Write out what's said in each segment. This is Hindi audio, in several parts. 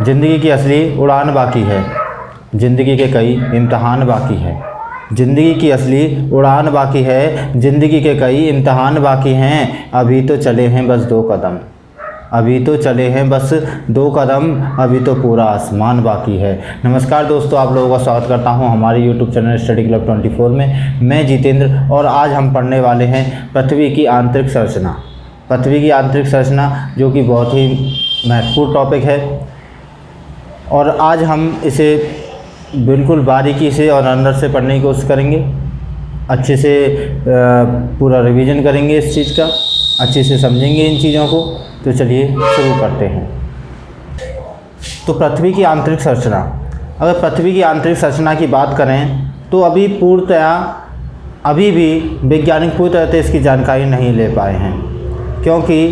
ज़िंदगी की असली उड़ान बाकी है, ज़िंदगी के कई इम्तहान बाकी है। ज़िंदगी की असली उड़ान बाकी है, ज़िंदगी के कई इम्तहान बाकी हैं। अभी तो चले हैं बस 2 कदम, अभी तो चले हैं बस 2 कदम, अभी तो पूरा आसमान बाकी है। नमस्कार दोस्तों, आप लोगों का स्वागत करता हूं हमारे YouTube चैनल स्टडी क्लब 24 में। मैं जितेंद्र और आज हम पढ़ने वाले हैं पृथ्वी की आंतरिक संरचना। पृथ्वी की आंतरिक संरचना जो कि बहुत ही महत्वपूर्ण टॉपिक है और आज हम इसे बिल्कुल बारीकी से और अंदर से पढ़ने की कोशिश करेंगे। अच्छे से पूरा रिवीजन करेंगे इस चीज़ का, अच्छे से समझेंगे इन चीज़ों को। तो चलिए शुरू करते हैं। तो पृथ्वी की आंतरिक संरचना, अगर पृथ्वी की आंतरिक संरचना की बात करें तो अभी भी वैज्ञानिक पूरी तरह से इसकी जानकारी नहीं ले पाए हैं, क्योंकि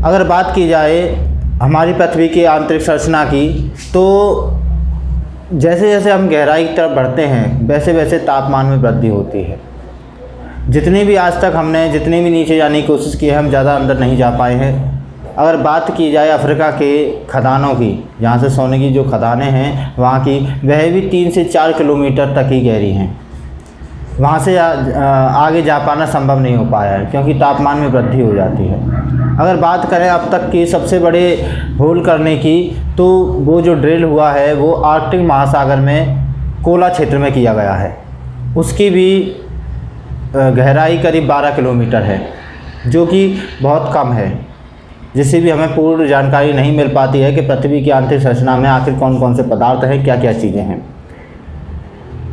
अगर बात की जाए हमारी पृथ्वी की आंतरिक संरचना की तो जैसे जैसे हम गहराई की तरफ बढ़ते हैं वैसे वैसे तापमान में वृद्धि होती है। जितनी भी आज तक हमने जितनी भी नीचे जाने की कोशिश की है, हम ज़्यादा अंदर नहीं जा पाए हैं। अगर बात की जाए अफ्रीका के खदानों की, जहाँ से सोने की जो खदानें हैं वहाँ की, वह भी 3 से 4 किलोमीटर तक ही गहरी हैं। वहाँ से आगे जा पाना संभव नहीं हो पाया है, क्योंकि तापमान में वृद्धि हो जाती है। अगर बात करें अब तक की सबसे बड़े होल करने की, तो वो जो ड्रिल हुआ है वो आर्कटिक महासागर में कोला क्षेत्र में किया गया है। उसकी भी गहराई करीब 12 किलोमीटर है, जो कि बहुत कम है, जिससे भी हमें पूर्ण जानकारी नहीं मिल पाती है कि पृथ्वी की आंतरिक संरचना में आखिर कौन कौन से पदार्थ हैं, क्या क्या चीज़ें हैं।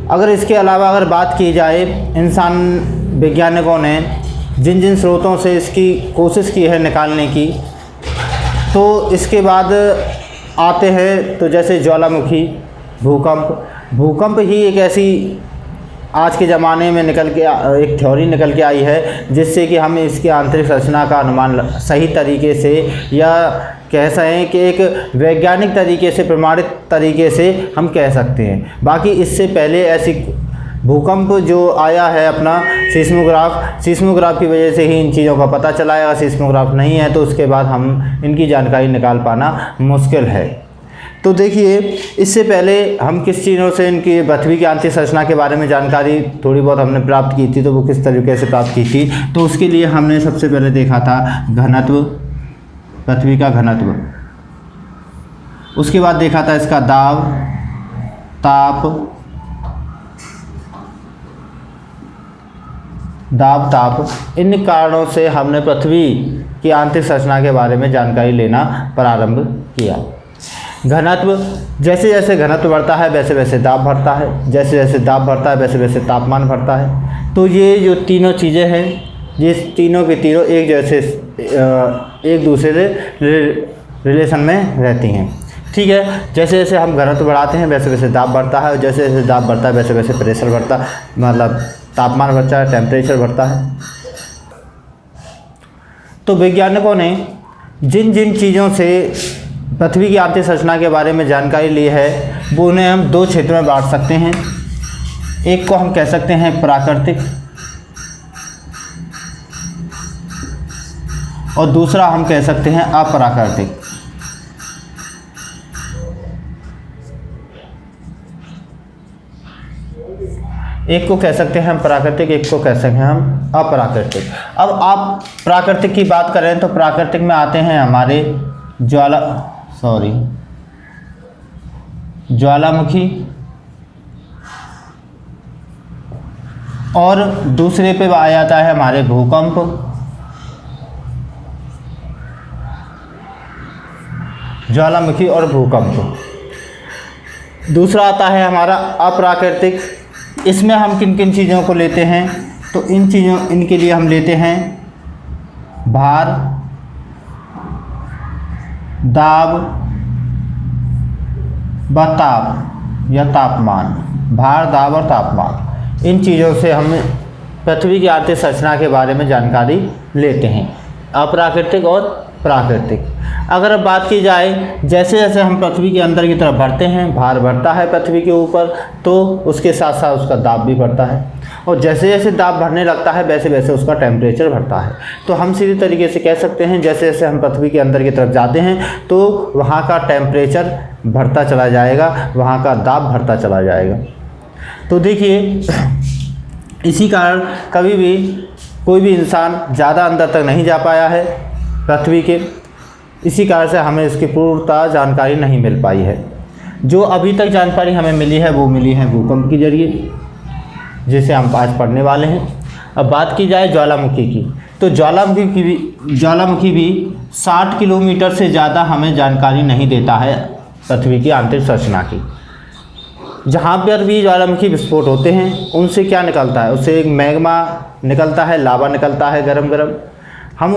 अगर इसके अलावा अगर बात की जाए, इंसान वैज्ञानिकों ने जिन जिन स्रोतों से इसकी कोशिश की है निकालने की, तो इसके बाद आते हैं तो जैसे ज्वालामुखी, भूकंप ही एक ऐसी आज के ज़माने में एक थ्योरी निकल के आई है, जिससे कि हम इसकी आंतरिक संरचना का अनुमान सही तरीके से, या कह सकें कि एक वैज्ञानिक तरीके से, प्रमाणित तरीके से हम कह सकते हैं। बाकी इससे पहले ऐसी भूकंप जो आया है अपना सीस्मोग्राफ की वजह से ही इन चीज़ों का पता चला है। अगर सीस्मोग्राफ नहीं है तो उसके बाद हम इनकी जानकारी निकाल पाना मुश्किल है। तो देखिए, इससे पहले हम किस चीज़ों से इनकी पृथ्वी की आंतरिक संरचना के बारे में जानकारी थोड़ी बहुत हमने प्राप्त की थी, तो वो किस तरीके से प्राप्त की थी। तो उसके लिए हमने सबसे पहले देखा था घनत्व, पृथ्वी का घनत्व। उसके बाद देखा था इसका दाब, ताप। इन कारणों से हमने पृथ्वी की आंतरिक संरचना के बारे में जानकारी लेना प्रारंभ किया। घनत्व, जैसे जैसे घनत्व बढ़ता है वैसे वैसे दाब बढ़ता है, जैसे जैसे दाब बढ़ता है वैसे वैसे तापमान बढ़ता है। तो ये जो तीनों चीज़ें हैं, ये तीनों के तीनों एक दूसरे से रिलेशन में रहती हैं। ठीक है, जैसे जैसे हम घनत्व बढ़ाते हैं वैसे वैसे दाब बढ़ता है, और जैसे जैसे दाब बढ़ता है वैसे वैसे प्रेशर बढ़ता है, मतलब तापमान बढ़ता है, टेम्परेचर बढ़ता है। तो वैज्ञानिकों ने जिन जिन चीज़ों से पृथ्वी की आंतरिक संरचना के बारे में जानकारी ली है, वो उन्हें हम 2 क्षेत्रों में बांट सकते हैं। एक को हम कह सकते हैं प्राकृतिक, और दूसरा हम कह सकते हैं अप्राकृतिक। एक को कह सकते हैं हम प्राकृतिक, एक को कह सकते हैं हम अप्राकृतिक। अब आप प्राकृतिक की बात करें तो प्राकृतिक में आते हैं हमारे ज्वालामुखी, और दूसरे पे आ जाता है हमारे भूकंप, ज्वालामुखी और भूकंप। दूसरा आता है हमारा अप्राकृतिक। इसमें हम किन किन चीज़ों को लेते हैं, तो इनके लिए हम लेते हैं भार, दाब व ताप या तापमान। भार, दाब और तापमान, इन चीज़ों से हम पृथ्वी की आंतरिक संरचना के बारे में जानकारी लेते हैं, अप्राकृतिक और प्राकृतिक। अगर अब बात की जाए, जैसे जैसे हम पृथ्वी के अंदर की तरफ बढ़ते हैं, भार बढ़ता है पृथ्वी के ऊपर, तो उसके साथ साथ उसका दाब भी बढ़ता है। और जैसे जैसे दाब बढ़ने लगता है वैसे वैसे उसका टेम्परेचर बढ़ता है। तो हम सीधे तरीके से कह सकते हैं जैसे जैसे हम पृथ्वी के अंदर की तरफ जाते हैं तो वहाँ का टेम्परेचर बढ़ता चला जाएगा, वहाँ का दाब बढ़ता चला जाएगा। तो देखिए इसी कारण कभी भी कोई भी इंसान ज़्यादा अंदर तक नहीं जा पाया है पृथ्वी के, इसी कारण से हमें इसकी पूर्णतः जानकारी नहीं मिल पाई है। जो अभी तक जानकारी हमें मिली है वो मिली है भूकंप के जरिए, जिसे हम आज पढ़ने वाले हैं। अब बात की जाए ज्वालामुखी की, तो ज्वालामुखी भी 60 किलोमीटर से ज़्यादा हमें जानकारी नहीं देता है पृथ्वी की आंतरिक संरचना की। जहाँ पर भी ज्वालामुखी विस्फोट होते हैं उनसे क्या निकलता है, उससे एक मैग्मा निकलता है, लावा निकलता है गरम गरम। हम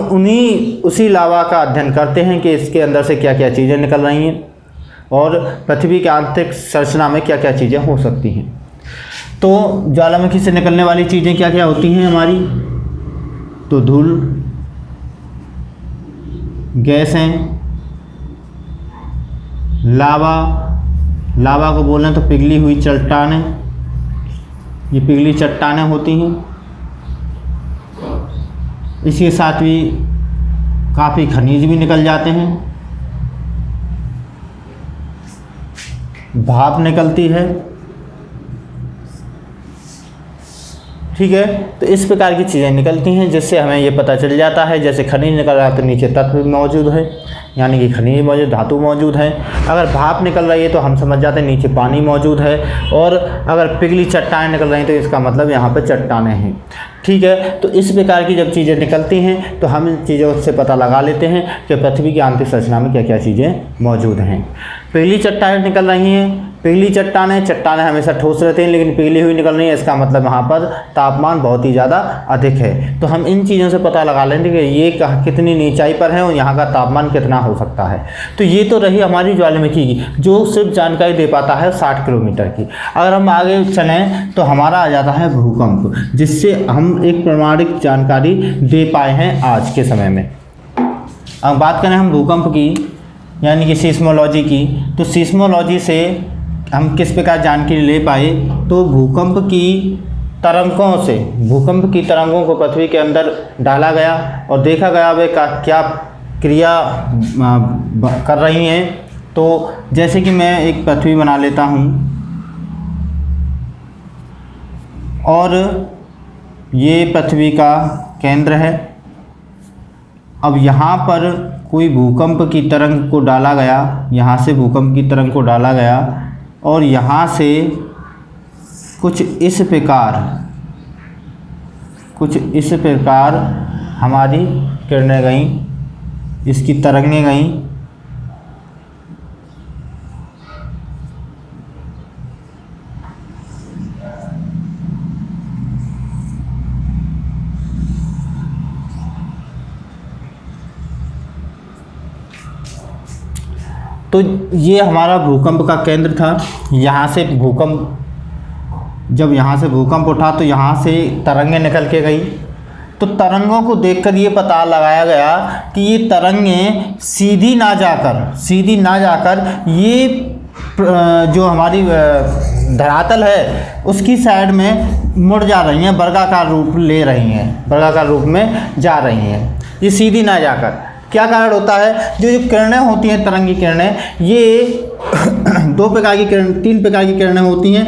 उसी लावा का अध्ययन करते हैं कि इसके अंदर से क्या क्या चीज़ें निकल रही हैं और पृथ्वी के आंतरिक संरचना में क्या क्या चीज़ें हो सकती हैं। तो ज्वालामुखी से निकलने वाली चीज़ें क्या क्या होती हैं हमारी, तो धूल गैस हैं, लावा को बोलें तो पिघली हुई चट्टानें, ये पिघली चट्टानें होती हैं। इसके साथ भी काफ़ी खनिज भी निकल जाते हैं, भाप निकलती है, ठीक है। तो इस प्रकार की चीज़ें निकलती हैं जिससे हमें ये पता चल जाता है, जैसे खनिज निकल रहा है तो नीचे तत्व मौजूद है, यानी कि खनिज मौजूद, धातु मौजूद है। अगर भाप निकल रही है तो हम समझ जाते हैं नीचे पानी मौजूद है, और अगर पिघली चट्टानें निकल रही हैं तो इसका मतलब यहाँ पर चट्टानें हैं, ठीक है। तो इस प्रकार की जब चीज़ें निकलती हैं तो हम इन चीज़ों से पता लगा लेते हैं कि पृथ्वी की आंतरिक संरचना में क्या क्या चीज़ें मौजूद हैं। पिघली चट्टानें निकल रही हैं, पिघली चट्टानें हमेशा ठोस रहती हैं लेकिन पिघली हुई निकल रही है, इसका मतलब यहाँ पर तापमान बहुत ही ज़्यादा अधिक है। तो हम इन चीज़ों से पता लगा लेंगे कि ये कितनी नीचाई पर है और यहाँ का तापमान कितना हो सकता है। तो ये तो रही हमारी ज्वालामुखी की, जो सिर्फ जानकारी दे पाता है 60 किलोमीटर की। अगर हम आगे चलें तो हमारा आ जाता है भूकंप, जिससे हम एक प्रामाणिक जानकारी दे पाए हैं आज के समय में। अब बात करें हम भूकंप की, यानी कि सीस्मोलॉजी की, तो सीस्मोलॉजी से हम किस प्रकार जानकारी ले पाए, तो भूकंप की तरंगों को पृथ्वी के अंदर डाला गया और देखा गया वे क्या क्रिया कर रही हैं। तो जैसे कि मैं एक पृथ्वी बना लेता हूँ और ये पृथ्वी का केंद्र है। अब यहाँ पर कोई भूकंप की तरंग को डाला गया, यहाँ से भूकंप की तरंग को डाला गया और यहाँ से कुछ इस प्रकार हमारी किरणें गईं, इसकी तरंगें गईं। तो ये हमारा भूकंप का केंद्र था। यहाँ से जब यहाँ से भूकंप उठा तो यहाँ से तरंगें निकल के गई। तो तरंगों को देखकर ये पता लगाया गया कि ये तरंगें सीधी ना जाकर ये जो हमारी धरातल है उसकी साइड में मुड़ जा रही हैं, वर्गाकार रूप ले रही हैं, वर्गाकार रूप में जा रही हैं, ये सीधी ना जाकर। क्या कारण होता है, जो किरणें होती हैं, तरंगी किरणें, ये तीन प्रकार की किरणें होती हैं।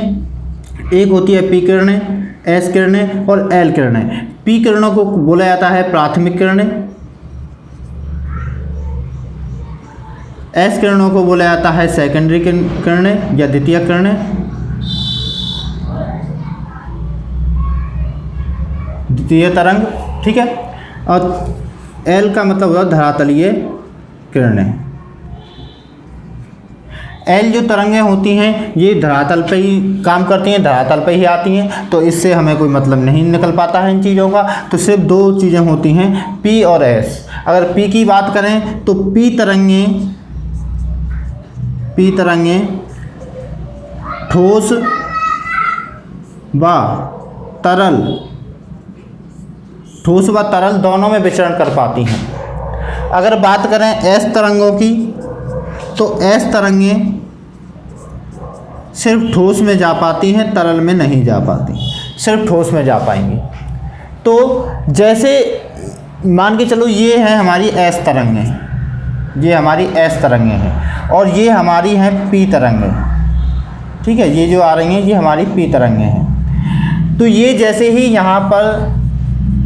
एक होती है पी किरणें, एस किरणें और एल किरणें। पी किरणों को बोला जाता है प्राथमिक किरणें, एस किरणों को बोला जाता है सेकेंडरी किरणें या द्वितीयक किरणें, द्वितीय तरंग, ठीक है। और एल का मतलब हुआ धरातलीय किरणें। एल जो तरंगें होती हैं ये धरातल पे ही काम करती हैं, धरातल पे ही आती हैं, तो इससे हमें कोई मतलब नहीं निकल पाता है इन चीज़ों का। तो सिर्फ दो चीज़ें होती हैं, पी और एस। अगर पी की बात करें तो पी तरंगें ठोस व तरल दोनों में विचरण कर पाती हैं। अगर बात करें एस तरंगों की तो एस तरंगें सिर्फ ठोस में जा पाती हैं, तरल में नहीं जा पाती। सिर्फ ठोस में जा पाएंगी। तो जैसे मान के चलो ये है हमारी एस तरंगें, ये हमारी एस तरंगें हैं और ये हमारी हैं पी तरंगें, ठीक है, ये जो आ रही हैं ये हमारी पी तरंगें हैं। तो ये जैसे ही यहाँ पर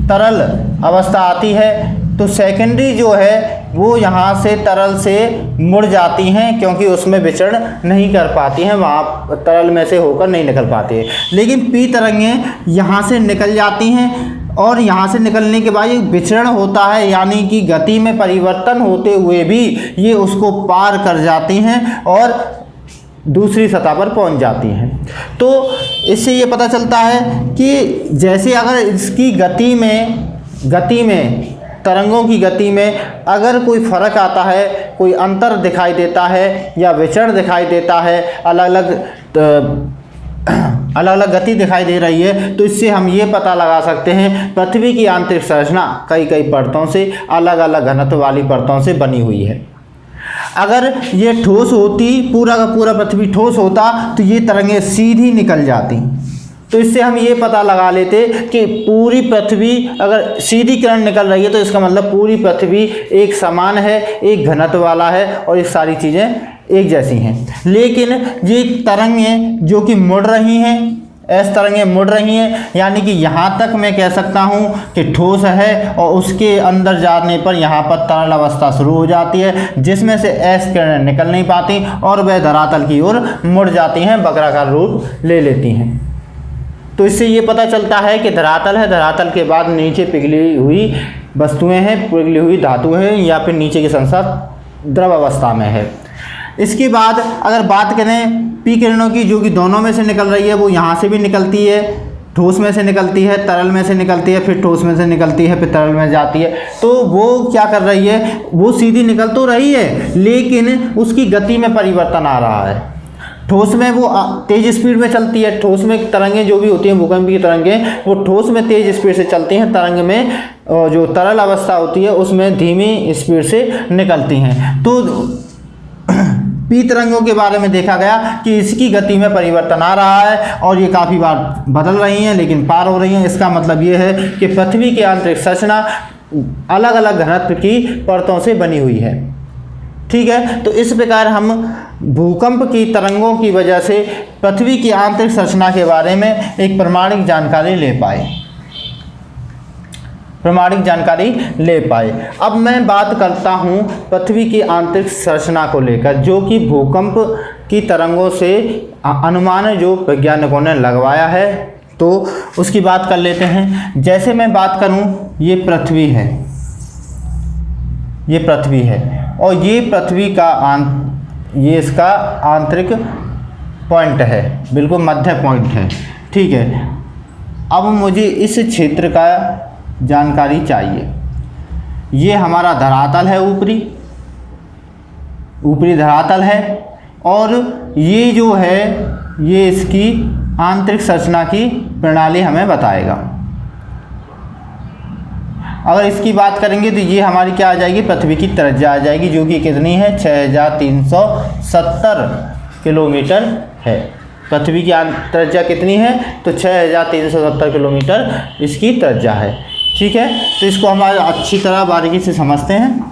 तरल अवस्था आती है तो सेकेंडरी जो है वो यहाँ से तरल से मुड़ जाती हैं, क्योंकि उसमें विचरण नहीं कर पाती हैं, वहाँ तरल में से होकर नहीं निकल पाती है। लेकिन पी तरंगें यहाँ से निकल जाती हैं और यहाँ से निकलने के बाद एक विचरण होता है, यानी कि गति में परिवर्तन होते हुए भी ये उसको पार कर जाती हैं और दूसरी सतह पर पहुंच जाती हैं। तो इससे ये पता चलता है कि जैसे अगर इसकी गति में तरंगों की गति में अगर कोई फ़र्क आता है, कोई अंतर दिखाई देता है या विचरण दिखाई देता है, अलग अलग गति दिखाई दे रही है, तो इससे हम ये पता लगा सकते हैं पृथ्वी की आंतरिक संरचना कई परतों से, अलग अलग घनत्व वाली परतों से बनी हुई है। अगर ये ठोस होती, पूरा का पूरा पृथ्वी ठोस होता तो ये तरंगें सीधी निकल जाती। तो इससे हम ये पता लगा लेते कि पूरी पृथ्वी अगर सीधी किरण निकल रही है तो इसका मतलब पूरी पृथ्वी एक समान है, एक घनत्व वाला है और ये सारी चीज़ें एक जैसी हैं। लेकिन ये तरंगें जो कि मुड़ रही हैं, एस तरंगें मुड़ रही हैं, यानी कि यहाँ तक मैं कह सकता हूँ कि ठोस है और उसके अंदर जाने पर यहाँ पर तरल अवस्था शुरू हो जाती है, जिसमें से एस किरणें निकल नहीं पाती और वह धरातल की ओर मुड़ जाती हैं, वक्राकार रूप ले लेती हैं। तो इससे ये पता चलता है कि धरातल है, धरातल के बाद नीचे पिघली हुई वस्तुएं हैं, पिघली हुई धातुएं हैं, या फिर नीचे की संस्था द्रव अवस्था में है। इसके बाद अगर बात करें पी किरणों की, जो कि दोनों में से निकल रही है, वो यहाँ से भी निकलती है, ठोस में से निकलती है, तरल में से निकलती है, फिर ठोस में से निकलती है, फिर तरल में जाती है। तो वो क्या कर रही है, वो सीधी निकल तो रही है लेकिन उसकी गति में परिवर्तन आ रहा है। ठोस में वो तेज़ स्पीड में चलती है, ठोस में तरंगें जो भी होती हैं भूकंप की तरंगें, वो ठोस में तेज़ स्पीड से चलती हैं, तरंग में जो तरल अवस्था होती है उसमें धीमी स्पीड से निकलती हैं। तो पी तरंगों के बारे में देखा गया कि इसकी गति में परिवर्तन आ रहा है और ये काफ़ी बार बदल रही हैं लेकिन पार हो रही हैं। इसका मतलब ये है कि पृथ्वी की आंतरिक संरचना अलग अलग घनत्व की परतों से बनी हुई है, ठीक है। तो इस प्रकार हम भूकंप की तरंगों की वजह से पृथ्वी की आंतरिक संरचना के बारे में एक प्रामाणिक जानकारी ले पाए। अब मैं बात करता हूँ पृथ्वी की आंतरिक संरचना को लेकर, जो कि भूकंप की तरंगों से अनुमान जो वैज्ञानिकों ने लगवाया है, तो उसकी बात कर लेते हैं। जैसे मैं बात करूँ, ये पृथ्वी है और ये पृथ्वी का ये इसका आंतरिक पॉइंट है, बिल्कुल मध्य पॉइंट है, ठीक है। अब मुझे इस क्षेत्र का जानकारी चाहिए। ये हमारा धरातल है, ऊपरी धरातल है और ये जो है ये इसकी आंतरिक संरचना की प्रणाली हमें बताएगा। अगर इसकी बात करेंगे तो ये हमारी क्या आ जाएगी, पृथ्वी की त्रिज्या आ जाएगी, जो कि कितनी है, 6370 किलोमीटर है। पृथ्वी की त्रिज्या कितनी है, तो 6370 किलोमीटर इसकी त्रिज्या है, ठीक है। तो इसको हम अच्छी तरह बारीकी से समझते हैं।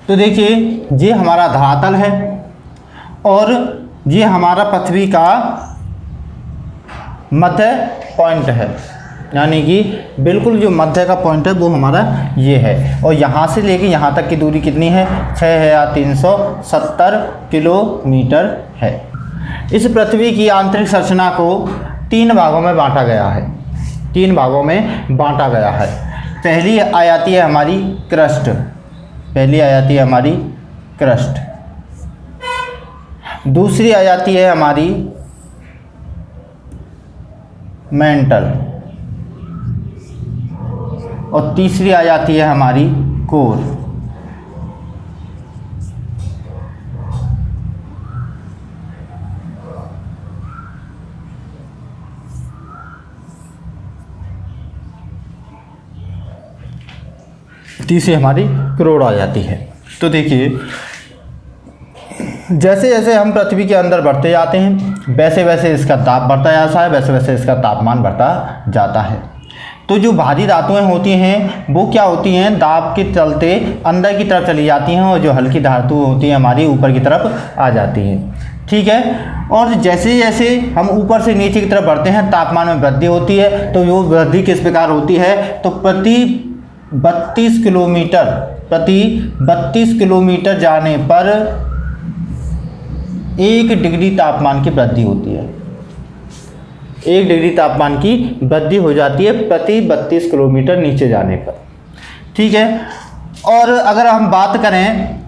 तो देखिए, ये हमारा धरातल है और ये हमारा पृथ्वी का मध्य पॉइंट है, यानी कि बिल्कुल जो मध्य का पॉइंट है वो हमारा ये है। और यहाँ से लेके यहाँ तक की दूरी कितनी है, 6370 किलोमीटर है। इस पृथ्वी की आंतरिक संरचना को 3 भागों में बांटा गया है। पहली आ जाती है हमारी क्रस्ट, दूसरी आ जाती है हमारी मेंटल और तीसरी आ जाती है हमारी कोर। तीसरी हमारी करोड़ आ जाती है। तो देखिए, जैसे जैसे हम पृथ्वी के अंदर बढ़ते जाते हैं वैसे वैसे इसका दाब बढ़ता जाता है, वैसे वैसे इसका तापमान बढ़ता जाता है। तो जो भारी धातुएं होती हैं वो क्या होती हैं, दाब के चलते अंदर की तरफ चली जाती हैं और जो हल्की धातु होती हैं हमारी ऊपर की तरफ आ जाती हैं। ठीक है, और जैसे जैसे हम ऊपर से नीचे की तरफ बढ़ते हैं तापमान में वृद्धि होती है। तो वो वृद्धि किस प्रकार होती है, तो प्रति 32 किलोमीटर जाने पर 1 डिग्री तापमान की वृद्धि होती है। 1 डिग्री तापमान की वृद्धि हो जाती है प्रति 32 किलोमीटर नीचे जाने पर। ठीक है, और अगर हम बात करें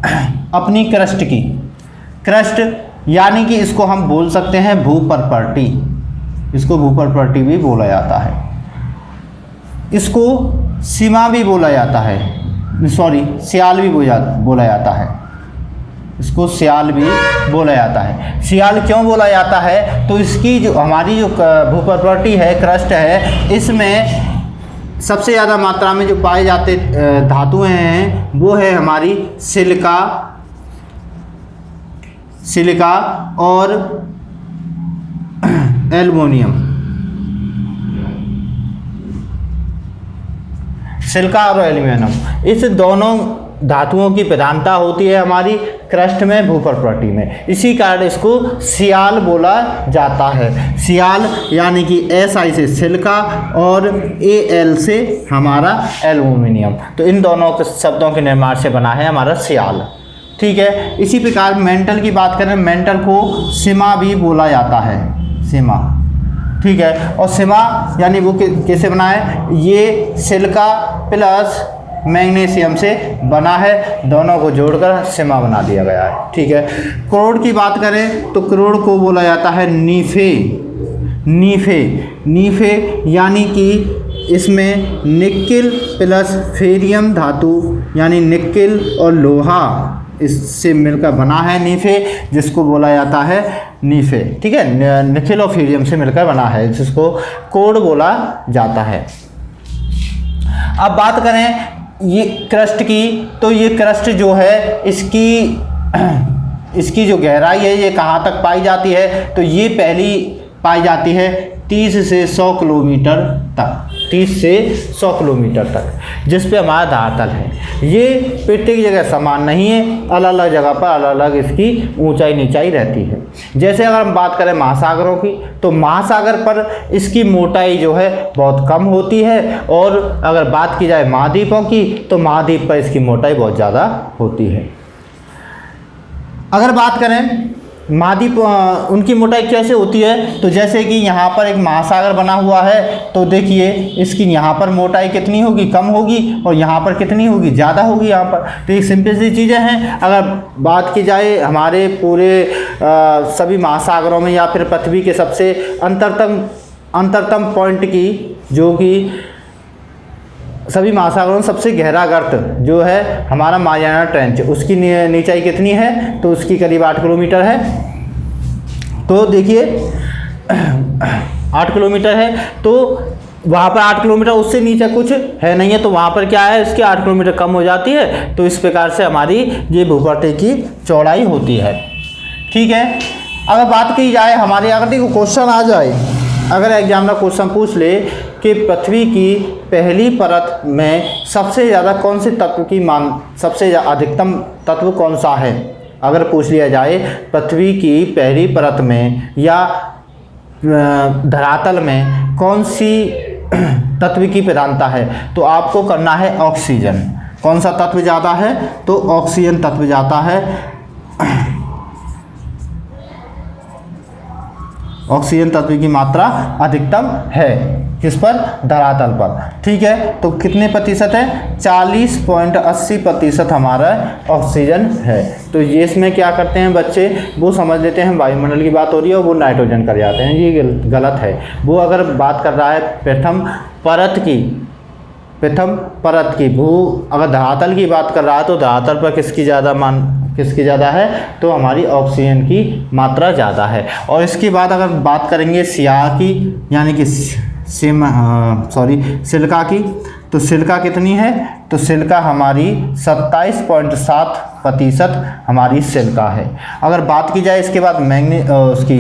अपनी क्रस्ट की, क्रस्ट यानी कि इसको हम बोल सकते हैं भूपर्पटी, इसको भूपर्पटी भी बोला जाता है, इसको सीमा भी बोला जाता है, सॉरी सियाल भी बोला जाता है, इसको सियाल भी बोला जाता है। सियाल क्यों बोला जाता है, तो इसकी जो हमारी जो भूपर्पटी है, क्रस्ट है, इसमें सबसे ज़्यादा मात्रा में जो पाए जाते धातुएं हैं वो है हमारी सिलिका और एल्युमिनियम। सिलिका और एल्युमिनियम, इस दोनों धातुओं की प्रधानता होती है हमारी क्रस्ट में, भूपर्पटी में। इसी कारण इसको सियाल बोला जाता है। सियाल यानी कि SI से सिलिका और AL से हमारा एल्युमिनियम, तो इन दोनों के शब्दों के निर्माण से बना है हमारा सियाल। ठीक है, इसी प्रकार मेंटल की बात करें, मेंटल को सिमा भी बोला जाता है, सिमा। ठीक है, और सिमा यानी वो कैसे बना है, ये सिलिका प्लस मैग्नीशियम से बना है, दोनों को जोड़कर सिमा बना दिया गया है। ठीक है, क्रोड़ की बात करें तो क्रोड़ को बोला जाता है नीफे यानी कि इसमें निकेल प्लस फेरियम धातु यानी निकेल और लोहा इससे मिलकर बना है नीफे, जिसको बोला जाता है नीफे। ठीक है, निकेल और फेरियम से मिलकर बना है, जिसको कोड बोला जाता है। अब बात करें ये क्रस्ट की, तो ये क्रस्ट जो है इसकी जो गहराई है ये कहाँ तक पाई जाती है, तो ये पहली पाई जाती है 30 से 100 किलोमीटर तक, 30 से 100 किलोमीटर तक, जिस पे हमारा धरातल है। ये प्रत्येक जगह समान नहीं है, अलग अलग जगह पर अलग अलग इसकी ऊंचाई नीचाई रहती है। जैसे अगर हम बात करें महासागरों की, तो महासागर पर इसकी मोटाई जो है बहुत कम होती है, और अगर बात की जाए महाद्वीपों की, तो महाद्वीप पर इसकी मोटाई बहुत ज़्यादा होती है। अगर बात करें महाद्वीप उनकी मोटाई कैसे होती है, तो जैसे कि यहाँ पर एक महासागर बना हुआ है, तो देखिए इसकी यहाँ पर मोटाई कितनी होगी, कम होगी, और यहाँ पर कितनी होगी, ज़्यादा होगी यहाँ पर। तो एक सिंपल सी चीज़ें हैं। अगर बात की जाए हमारे पूरे सभी महासागरों में या फिर पृथ्वी के सबसे अंतरतम पॉइंट की, जो कि सभी महासागरों में सबसे गहरा गर्त जो है हमारा मारियाना ट्रेंच, उसकी नीचाई कितनी है, तो उसकी करीब 8 किलोमीटर है। तो देखिए 8 किलोमीटर है, तो वहाँ पर 8 किलोमीटर, उससे नीचे कुछ है नहीं है, तो वहाँ पर क्या है, इसकी 8 किलोमीटर कम हो जाती है। तो इस प्रकार से हमारी ये भूपृष्ठ की चौड़ाई होती है। ठीक है, अगर बात की जाए हमारे, अगर देखो क्वेश्चन आ जाए, अगर एग्जामिनर क्वेश्चन पूछ ले कि पृथ्वी की पहली परत में सबसे ज़्यादा कौन से तत्व की सबसे अधिकतम तत्व कौन सा है, अगर पूछ लिया जाए पृथ्वी की पहली परत में या धरातल में कौन सी तत्व की प्रधानता है, तो आपको करना है ऑक्सीजन। कौन सा तत्व ज़्यादा है, तो ऑक्सीजन तत्व ज़्यादा है, ऑक्सीजन तत्व की मात्रा अधिकतम है किस पर, धरातल पर। ठीक है, तो कितने प्रतिशत है, 40.80% हमारा ऑक्सीजन है। तो ये इसमें क्या करते हैं बच्चे, वो समझ लेते हैं वायुमंडल की बात हो रही है और वो नाइट्रोजन कर जाते हैं, ये गलत है। वो अगर बात कर रहा है प्रथम परत की भू, अगर धरातल की बात कर रहा है तो धरातल पर किसकी ज़्यादा है, तो हमारी ऑक्सीजन की मात्रा ज़्यादा है। और इसके बाद अगर बात करेंगे सियाह की, यानी कि सिलिका की, तो सिलिका कितनी है, तो सिलिका हमारी 27.7% हमारी सिलिका है। अगर बात की जाए इसके बाद उसकी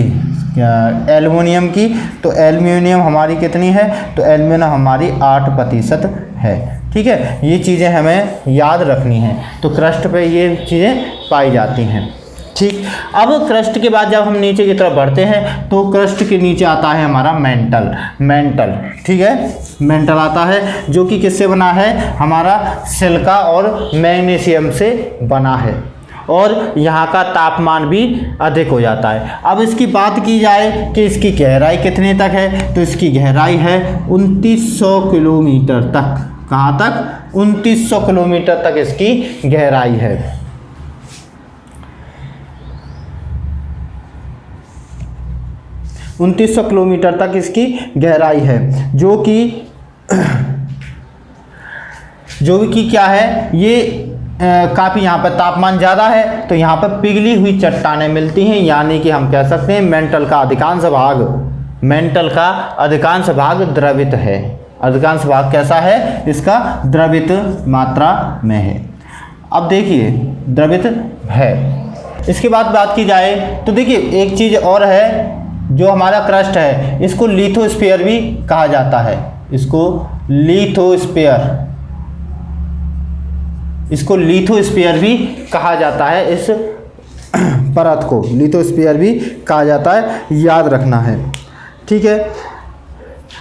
एल्युमिनियम की, तो एल्युमिनियम हमारी कितनी है, तो एल्युमिनियम हमारी 8% है। ठीक है, ये चीज़ें हमें याद रखनी हैं। तो क्रस्ट पे ये चीज़ें पाई जाती हैं। ठीक, अब क्रस्ट के बाद जब हम नीचे की तरफ बढ़ते हैं तो क्रस्ट के नीचे आता है हमारा मेंटल। ठीक है, मेंटल आता है जो कि किससे बना है, हमारा सिलिका और मैग्नीशियम से बना है, और यहाँ का तापमान भी अधिक हो जाता है। अब इसकी बात की जाए कि इसकी गहराई कितने तक है, तो इसकी गहराई है 2900 किलोमीटर तक। कहाँ तक, 2900 किलोमीटर तक इसकी गहराई है। 2900 किलोमीटर तक इसकी गहराई है, जो कि क्या है, ये काफ़ी यहाँ पर तापमान ज़्यादा है, तो यहाँ पर पिघली हुई चट्टानें मिलती हैं, यानी कि हम कह सकते हैं मेंटल का अधिकांश भाग द्रवित है। अधिकांश भाग कैसा है, इसका द्रवित मात्रा में है। अब देखिए द्रवित है। इसके बाद बात की जाए तो देखिए एक चीज़ और है, जो हमारा क्रस्ट है इसको लिथोस्फीयर भी कहा जाता है। इसको लिथोस्फीयर भी कहा जाता है। इस परत को लिथोस्फीयर भी कहा जाता है, याद रखना है। ठीक है,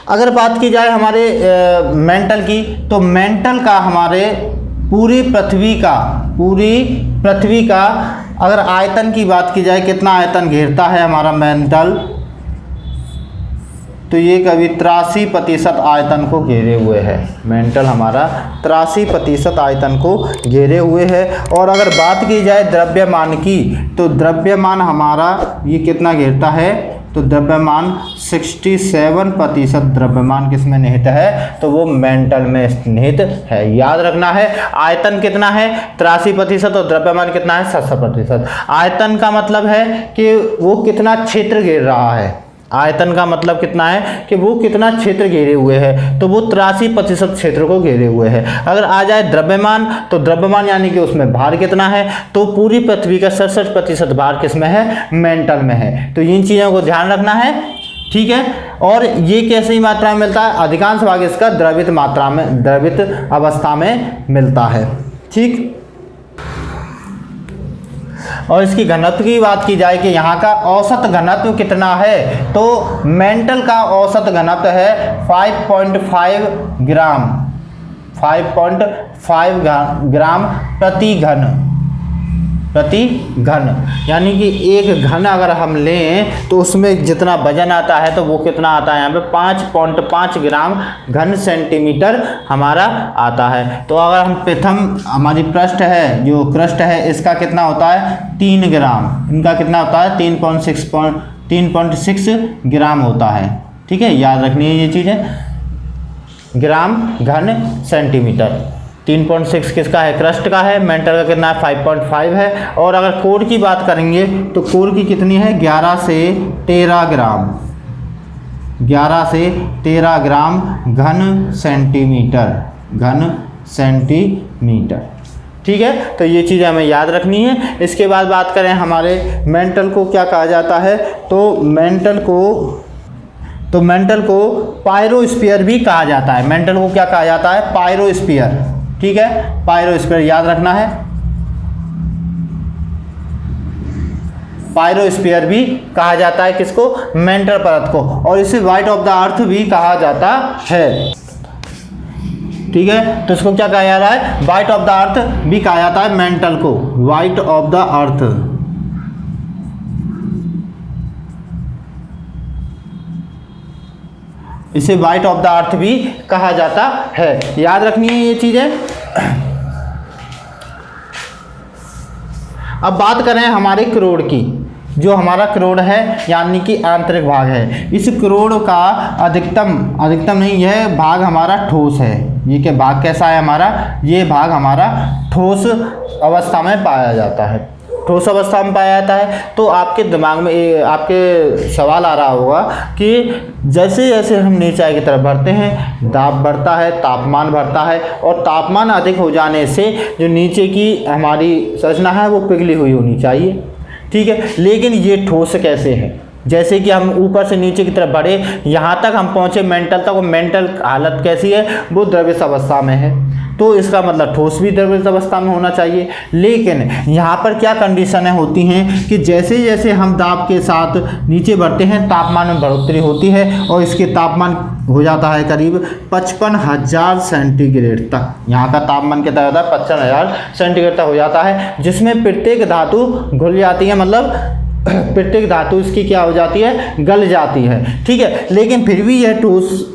अगर बात की जाए हमारे मेंटल की, तो मेंटल का हमारे पूरी पृथ्वी का अगर आयतन की बात की जाए, कितना आयतन घेरता है हमारा मेंटल, तो ये कभी 83% आयतन को घेरे हुए है। मेंटल हमारा 83% आयतन को घेरे हुए है। और अगर बात की जाए द्रव्यमान की, तो द्रव्यमान हमारा ये कितना घेरता है, तो द्रव्यमान 67% द्रव्यमान किस में निहित है, तो वो मेंटल में निहित है। याद रखना है, आयतन कितना है 83% और द्रव्यमान कितना है 67%। आयतन का मतलब है कि वो कितना क्षेत्र घेर रहा है। आयतन का मतलब कितना है कि वो कितना क्षेत्र घेरे हुए है, तो वो 83% क्षेत्र को घेरे हुए है। अगर आ जाए द्रव्यमान, तो द्रव्यमान यानी कि उसमें भार कितना है, तो पूरी पृथ्वी का 67% भार किस में है, मेंटल में है। तो इन चीज़ों को ध्यान रखना है। ठीक है, और ये कैसी मात्रा में मिलता है, अधिकांश भाग इसका द्रवित अवस्था में मिलता है। ठीक, और इसकी घनत्व की बात की जाए कि यहाँ का औसत घनत्व कितना है, तो मेंटल का औसत घनत्व है 5.5 ग्राम प्रति घन। यानी कि एक घन अगर हम लें तो उसमें जितना वजन आता है, तो वो कितना आता है यहाँ पे 5.5 ग्राम घन सेंटीमीटर हमारा आता है। तो अगर हम हमारी पृष्ठ है, जो क्रस्ट है, इसका कितना होता है 3 ग्राम, इनका कितना होता है 3.6 ग्राम होता है। ठीक है, याद रखनी है ये चीज़ें, ग्राम घन सेंटीमीटर। 3.6 किसका है, क्रस्ट का है। मेंटल का कितना है 5.5 है। और अगर कोर की बात करेंगे तो कोर की कितनी है 11 से 13 ग्राम घन सेंटीमीटर। ठीक है, तो ये चीज़ें हमें याद रखनी है। इसके बाद बात करें हमारे मेंटल को क्या कहा जाता है, तो मेंटल को पायरोस्फीयर भी कहा जाता है। मेंटल को क्या कहा जाता है, पायरोस्फीयर। ठीक है, पायरोस्फीयर याद रखना है। पायरोस्फीयर भी कहा जाता है किसको, मेंटल परत को, और इसे व्हाइट ऑफ द अर्थ भी कहा जाता है। ठीक है, तो इसको क्या कहा जा रहा है, व्हाइट ऑफ द अर्थ भी कहा जाता है मेंटल को, व्हाइट ऑफ द अर्थ। इसे व्हाइट ऑफ द अर्थ भी कहा जाता है। याद रखनी है ये चीजें। अब बात करें हमारे करोड़ की, जो हमारा करोड़ है यानी कि आंतरिक भाग है। इस करोड़ का अधिकतम नहीं, यह भाग हमारा ठोस है। ये क्या भाग कैसा है हमारा, ये भाग हमारा ठोस अवस्था में पाया जाता है। ठोस अवस्था में पाया जाता है। तो आपके दिमाग में आपके सवाल आ रहा होगा कि जैसे जैसे हम नीचे की तरफ बढ़ते हैं, दाब बढ़ता है, तापमान बढ़ता है, और तापमान अधिक हो जाने से जो नीचे की हमारी संरचना है वो पिघली हुई होनी चाहिए। ठीक है, लेकिन ये ठोस कैसे है, जैसे कि हम ऊपर से नीचे की तरफ बढ़े, यहाँ तक हम पहुँचे मेंटल तक, और मेंटल हालत कैसी है, वो द्रवित अवस्था में है, तो इसका मतलब ठोस भी द्रवित अवस्था में होना चाहिए। लेकिन यहाँ पर क्या कंडीशनें होती हैं कि जैसे जैसे हम दाब के साथ नीचे बढ़ते हैं तापमान में बढ़ोतरी होती है, और इसके तापमान हो जाता है करीब 55,000 सेंटीग्रेड तक। यहाँ का तापमान कितना होता है, 55,000 सेंटीग्रेड तक हो जाता है, जिसमें प्रत्येक धातु घुल जाती है, मतलब प्रत्येक धातु इसकी क्या हो जाती है, गल जाती है, ठीक है। लेकिन फिर भी यह ठोस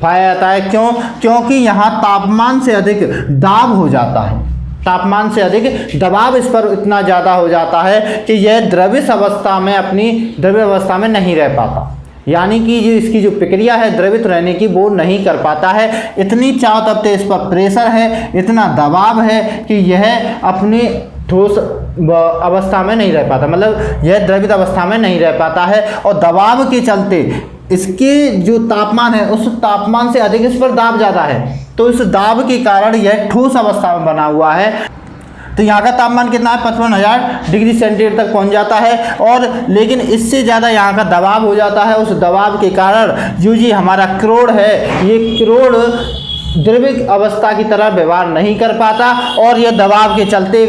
पाया जाता है, क्यों? क्योंकि यहाँ तापमान से अधिक दाब हो जाता है, तापमान से अधिक दबाव इस पर इतना ज़्यादा हो जाता है कि यह द्रवित अवस्था में, अपनी द्रवित अवस्था में नहीं रह पाता, यानी कि जो इसकी जो प्रक्रिया है द्रवित रहने की वो नहीं कर पाता है। इतनी चारों तरफ से इस पर प्रेशर है, इतना दबाव है कि यह अपने ठोस अवस्था में नहीं रह पाता, मतलब यह द्रवित अवस्था में नहीं रह पाता है, और दबाव के चलते इसके जो तापमान है उस तापमान से अधिक इस पर दाब ज़्यादा है, तो इस दाब के कारण यह ठोस अवस्था में बना हुआ है। तो यहाँ का तापमान कितना है, 55,000 डिग्री सेंटीग्रेड तक पहुँच जाता है, और लेकिन इससे ज़्यादा यहाँ का दबाव हो जाता है। उस दबाव के कारण जो जी हमारा क्रोड है, ये क्रोड द्रवित अवस्था की तरह व्यवहार नहीं कर पाता, और यह दबाव के चलते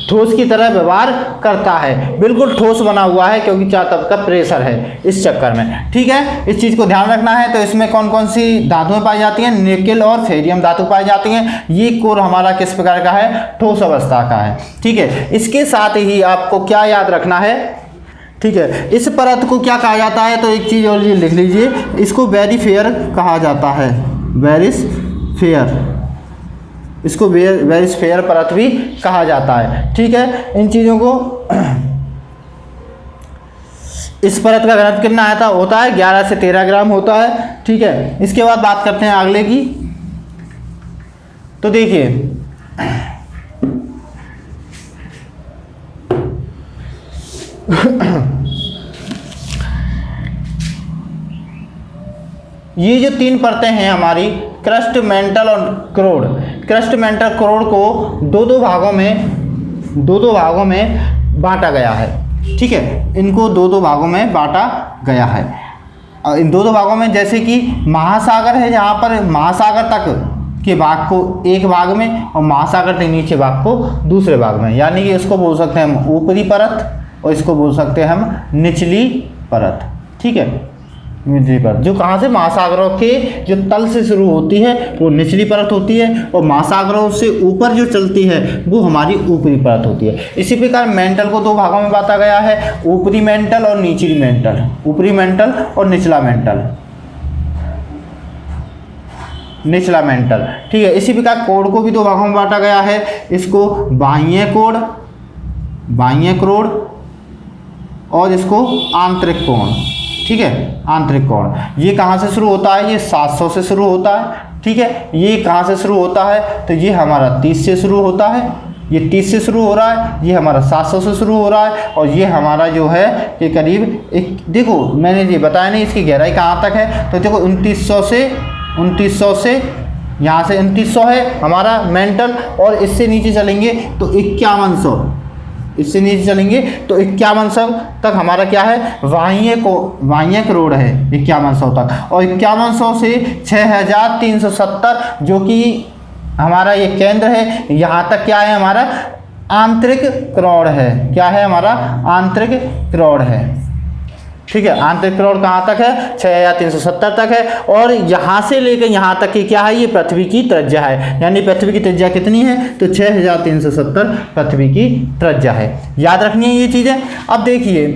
ठोस की तरह व्यवहार करता है, बिल्कुल ठोस बना हुआ है, क्योंकि चारों तरफ का प्रेशर है इस चक्कर में, ठीक है। इस चीज़ को ध्यान रखना है। तो इसमें कौन कौन सी धातुएं पाई जाती हैं, निकेल और फेरियम धातु पाई जाती हैं। ये कोर हमारा किस प्रकार का है, ठोस अवस्था का है, ठीक है। इसके साथ ही आपको क्या याद रखना है, ठीक है, इस परत को क्या कहा जाता है, तो एक चीज़ और ये लिख लीजिए, इसको वेरिफेयर कहा जाता है, वेरिस्फेयर, इसको वेरिस्फेयर परत भी कहा जाता है, ठीक है। इन चीज़ों को, इस परत का घनत्व कितना आता होता है, 11 से 13 ग्राम होता है, ठीक है। इसके बाद बात करते हैं अगले की। तो देखिए ये जो 3 परतें हैं हमारी, क्रस्ट, मेंटल और क्रोड। क्रस्ट, मेंटल, क्रोड को दो दो भागों में बांटा गया है, ठीक है। इनको दो भागों में बांटा गया है। इन दो भागों में, जैसे कि महासागर है, जहाँ पर महासागर तक के भाग को एक भाग में और महासागर के नीचे भाग को दूसरे भाग में, यानी कि इसको बोल सकते हैं हम ऊपरी परत, और इसको बोल सकते हैं हम निचली परत, ठीक है। निचली परत जो कहाँ से, महासागरों के जो तल से शुरू होती है वो निचली परत होती है, और महासागरों से ऊपर जो चलती है वो हमारी ऊपरी परत होती है। इसी प्रकार मेंटल को 2 भागों में बांटा गया है, ऊपरी मेंटल और निचली मेंटल, ऊपरी मेंटल और निचला मेंटल, निचला मेंटल, ठीक है। इसी प्रकार कोड को भी 2 भागों में बांटा गया है, इसको बाह्य कोड, बाह्य क्रोड, और इसको आंतरिक कोण, ठीक है, आंतरिक कोण। ये कहाँ से शुरू होता है, ये 700 से शुरू होता है, ठीक है। ये कहाँ से शुरू होता है, तो ये हमारा 30 से शुरू होता है, ये 30 से शुरू हो रहा है, ये हमारा 700 से शुरू हो रहा है, और ये हमारा जो है ये करीब एक, देखो मैंने ये बताया नहीं इसकी गहराई कहाँ तक है, तो देखो 2900 से यहाँ से 2900 है हमारा मेंटल, और इससे नीचे चलेंगे तो 5100, इससे नीचे चलेंगे तो 5100 तक हमारा क्या है, बाह्य क्रोड है 5100 तक, और 5100 से 6370 जो कि हमारा ये केंद्र है, यहाँ तक क्या है हमारा आंतरिक क्रोड है, क्या है हमारा आंतरिक क्रोड है, ठीक है। आंतरिक क्रोड कहाँ तक है, 6370 तक है, और यहाँ से लेकर यहाँ तक की क्या है, ये पृथ्वी की त्रिज्या है, यानी पृथ्वी की त्रिज्या कितनी है, तो 6370 पृथ्वी की त्रिज्या है। याद रखनी है ये चीज़ें। अब देखिए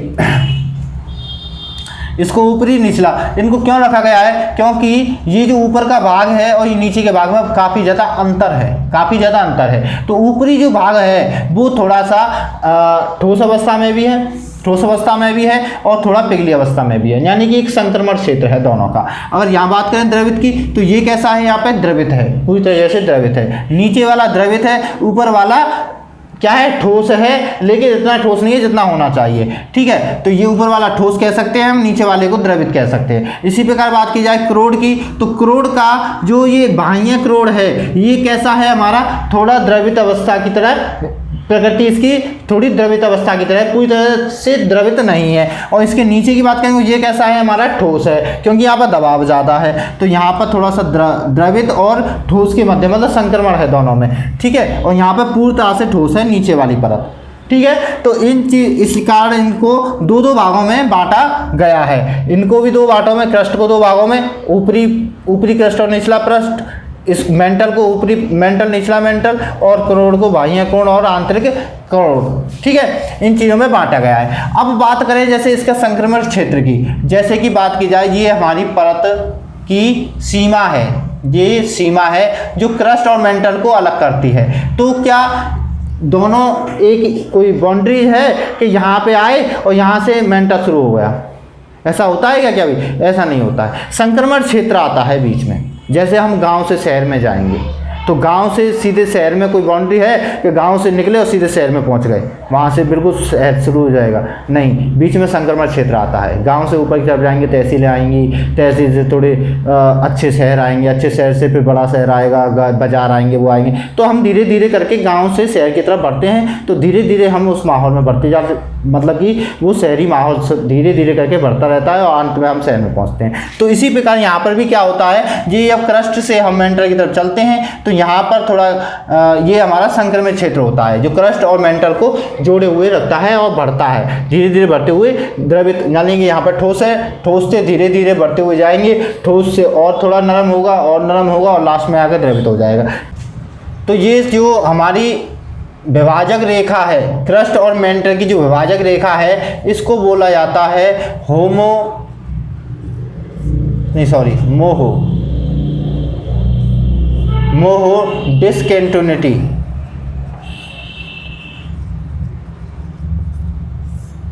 इसको ऊपरी निचला इनको क्यों रखा गया है, क्योंकि ये जो ऊपर का भाग है और ये नीचे के भाग में काफ़ी ज़्यादा अंतर है, काफ़ी ज़्यादा अंतर है। तो ऊपरी जो भाग है वो थोड़ा सा ठोस अवस्था में भी है, ठोस अवस्था में भी है, और थोड़ा पिघली अवस्था में भी है, यानी कि एक संक्रमण क्षेत्र है दोनों का। अगर यहाँ बात करें द्रवित की, तो ये कैसा है, यहाँ पे द्रवित है, पूरी तरह से द्रवित है। नीचे वाला द्रवित है, ऊपर वाला क्या है, ठोस है, लेकिन इतना ठोस नहीं है जितना होना चाहिए, ठीक है। तो ये ऊपर वाला ठोस कह सकते हैं हम, नीचे वाले को द्रवित कह सकते हैं। इसी प्रकार बात की जाए क्रोड की, तो क्रोड का जो ये बाह्य क्रोड है ये कैसा है हमारा, थोड़ा द्रवित अवस्था की तरह प्रकृति इसकी थोड़ी द्रवित अवस्था की तरह है, पूरी तरह से द्रवित नहीं है। और इसके नीचे की बात करेंगे, ये कैसा है, हमारा ठोस है, क्योंकि यहाँ पर दबाव ज़्यादा है, तो यहाँ पर थोड़ा सा द्रवित और ठोस के मध्य मतलब संक्रमण है दोनों में, ठीक है। और यहाँ पर पूरी तरह से ठोस है नीचे वाली परत, ठीक है। तो इस कारण इनको दो भागों में बांटा गया है। इनको भी दो भागों में, क्रस्ट को दो भागों में, ऊपरी क्रस्ट और निचला क्रस्ट, इस मेंटल को ऊपरी मेंटल, निचला मेंटल, और करोड़ को बाह्य कोण और आंतरिक करोड़, ठीक है। इन चीज़ों में बांटा गया है। अब बात करें जैसे इसका संक्रमण क्षेत्र की, जैसे कि बात की जाए, ये हमारी परत की सीमा है, ये सीमा है जो क्रस्ट और मेंटल को अलग करती है। तो क्या दोनों एक कोई बाउंड्री है कि यहाँ पे आए और यहाँ से मेंटल शुरू हो गया, ऐसा होता है क्या भाई? ऐसा नहीं होता है। संक्रमण क्षेत्र आता है बीच में। जैसे हम गांव से शहर में जाएंगे, तो गांव से सीधे शहर में कोई बाउंड्री है कि गांव से निकले और सीधे शहर में पहुंच गए, वहां से बिल्कुल शहर शुरू हो जाएगा? नहीं, बीच में संक्रमण क्षेत्र आता है। गांव से ऊपर की तरफ जाएंगे, तहसीलें आएंगी, तहसील से थोड़े अच्छे शहर आएंगे, अच्छे शहर से फिर बड़ा शहर आएगा, बाजार आएंगे, वो आएंगे। तो हम धीरे धीरे करके गाँव से शहर की तरफ बढ़ते हैं, तो धीरे धीरे हम उस माहौल में बढ़ते जाते, मतलब कि वो शहरी माहौल धीरे धीरे करके बढ़ता रहता है और अंत में हम शहर में पहुंचते हैं। तो इसी प्रकार यहाँ पर भी क्या होता है, ये अब क्रस्ट से हम मेंटल की तरफ चलते हैं, तो यहाँ पर थोड़ा ये हमारा संक्रमित क्षेत्र होता है, जो क्रस्ट और मेंटल को जोड़े हुए रखता है और बढ़ता है, धीरे धीरे बढ़ते हुए द्रवित, जानेंगे यहाँ पर ठोस है, ठोस से धीरे धीरे बढ़ते हुए जाएंगे, ठोस से और थोड़ा नरम होगा और नरम होगा और लास्ट में आकर द्रवित हो जाएगा। तो ये जो हमारी विभाजक रेखा है, क्रस्ट और मेंटल की जो विभाजक रेखा है, इसको बोला जाता है मोहो डिस्कंटिन्यूटी।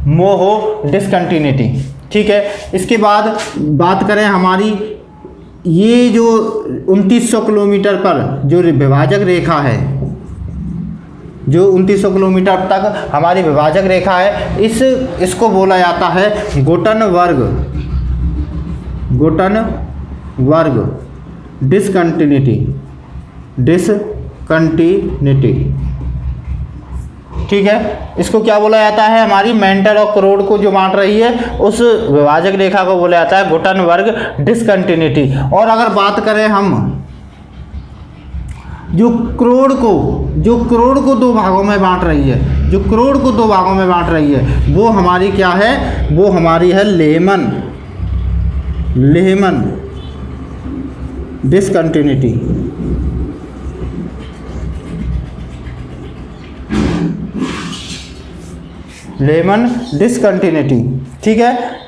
मोहो डिस्कंटिन्यूटी, ठीक है। इसके बाद बात करें हमारी ये जो 2900 किलोमीटर पर जो विभाजक रेखा है, जो 2900 किलोमीटर तक हमारी विभाजक रेखा है, इसको बोला जाता है गोटन वर्ग डिस्कंटिन्यूटी, ठीक है। इसको क्या बोला जाता है, हमारी मेंटल और करोड़ को जो बांट रही है उस विभाजक रेखा को बोला जाता है गोटन वर्ग डिस्कंटिन्यूटी। और अगर बात करें हम जो करोड़ को दो भागों में बांट रही है, जो करोड़ को दो भागों में बांट रही है, वो हमारी क्या है, वो हमारी है लेहमन डिस्कंटिन्यूटी। लेहमन डिस्कंटिन्यूटी, ठीक है।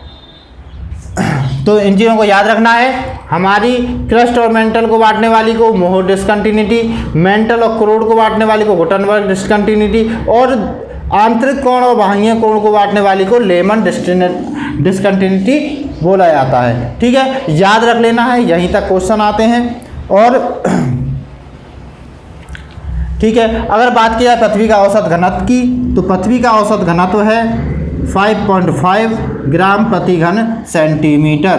तो इन चीज़ों को याद रखना है। हमारी क्रस्ट और मेंटल को बांटने वाली को मोहो डिस्कंटिन्यूटी, मेंटल और करोड़ को बांटने वाली को गुटनबर्ग डिस्कंटिन्यूटी, और आंतरिक कोण और बाह्य कोण को बांटने वाली को लेहमन डिस्कंटिन्यूटी बोला जाता है, ठीक है। याद रख लेना है, यहीं तक क्वेश्चन आते हैं। और ठीक है, अगर बात की जाए पृथ्वी का औसत घनत्व की, तो पृथ्वी का औसत घनत्व है 5.5 ग्राम प्रति घन सेंटीमीटर।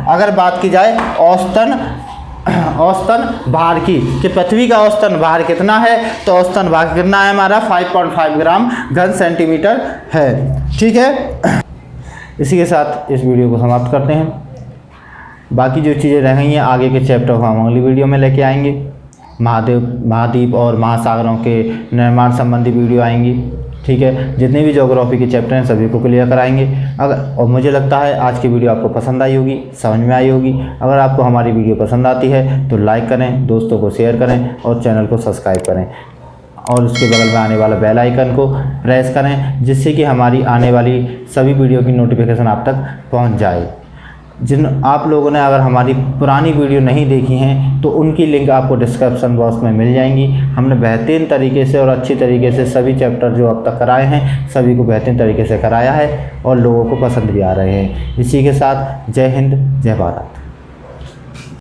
अगर बात की जाए औसतन भार की, कि पृथ्वी का औसतन भार कितना है, तो औसतन भार कितना है हमारा 5.5 ग्राम घन सेंटीमीटर है, ठीक है। इसी के साथ इस वीडियो को समाप्त करते हैं। बाकी जो चीज़ें रह गई हैं आगे के चैप्टर को हम अगली वीडियो में लेके आएंगे। महाद्वीप और महासागरों के निर्माण संबंधी वीडियो आएंगी, ठीक है। जितने भी ज्योग्राफी के चैप्टर हैं सभी को क्लियर कराएंगे। और मुझे लगता है आज की वीडियो आपको पसंद आई होगी, समझ में आई होगी। अगर आपको हमारी वीडियो पसंद आती है तो लाइक करें, दोस्तों को शेयर करें और चैनल को सब्सक्राइब करें, और उसके बगल में आने वाला बेल आइकन को प्रेस करें, जिससे कि हमारी आने वाली सभी वीडियो की नोटिफिकेशन आप तक पहुँच जाए। जिन आप लोगों ने अगर हमारी पुरानी वीडियो नहीं देखी हैं तो उनकी लिंक आपको डिस्क्रिप्शन बॉक्स में मिल जाएंगी। हमने बेहतरीन तरीके से और अच्छी तरीके से सभी चैप्टर जो अब तक कराए हैं सभी को बेहतरीन तरीके से कराया है और लोगों को पसंद भी आ रहे हैं। इसी के साथ जय हिंद, जय भारत।